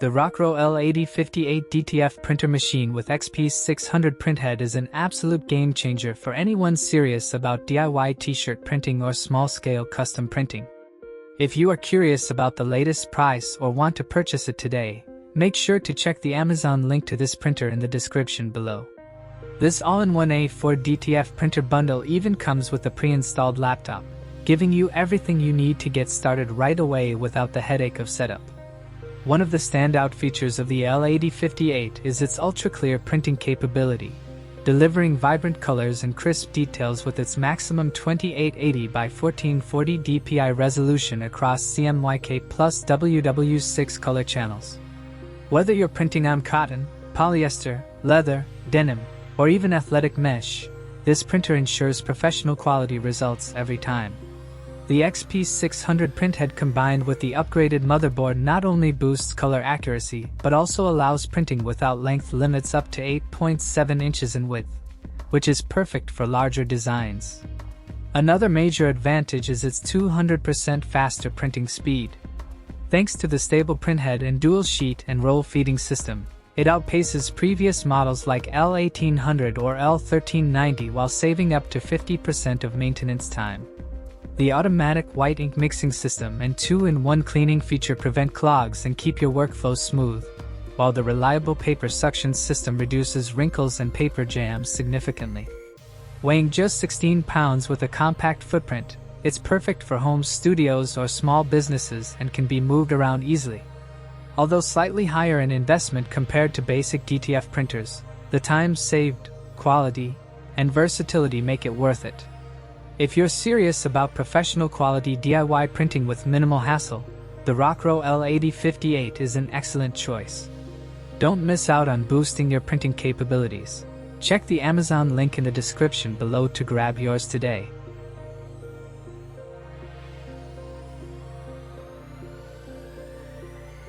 The RocRow L8058 DTF printer machine with XP600 Printhead is an absolute game changer for anyone serious about DIY t-shirt printing or small-scale custom printing. If you are curious about the latest price or want to purchase it today, make sure to check the Amazon link to this printer in the description below. This all-in-one A4 DTF printer bundle even comes with a pre-installed laptop, giving you everything you need to get started right away without the headache of setup. One of the standout features of the L8058 is its ultra-clear printing capability, delivering vibrant colors and crisp details with its maximum 2880 by 1440 dpi resolution across CMYK+WW 6 color channels. Whether you're printing on cotton, polyester, leather, denim, or even athletic mesh, this printer ensures professional quality results every time. The XP600 Printhead combined with the upgraded motherboard not only boosts color accuracy but also allows printing without length limits up to 8.7 inches in width, which is perfect for larger designs. Another major advantage is its 200% faster printing speed. Thanks to the stable printhead and dual sheet and roll feeding system, it outpaces previous models like L1800 or L1390 while saving up to 50% of maintenance time. The automatic white ink mixing system and 2-in-1 cleaning feature prevent clogs and keep your workflow smooth, while the reliable paper suction system reduces wrinkles and paper jams significantly. Weighing just 16 pounds with a compact footprint, it's perfect for home studios or small businesses and can be moved around easily. Although slightly higher in investment compared to basic DTF printers, the time saved, quality, and versatility make it worth it. If you're serious about professional quality DIY printing with minimal hassle, the RocRow L8058 is an excellent choice. Don't miss out on boosting your printing capabilities. Check the Amazon link in the description below to grab yours today.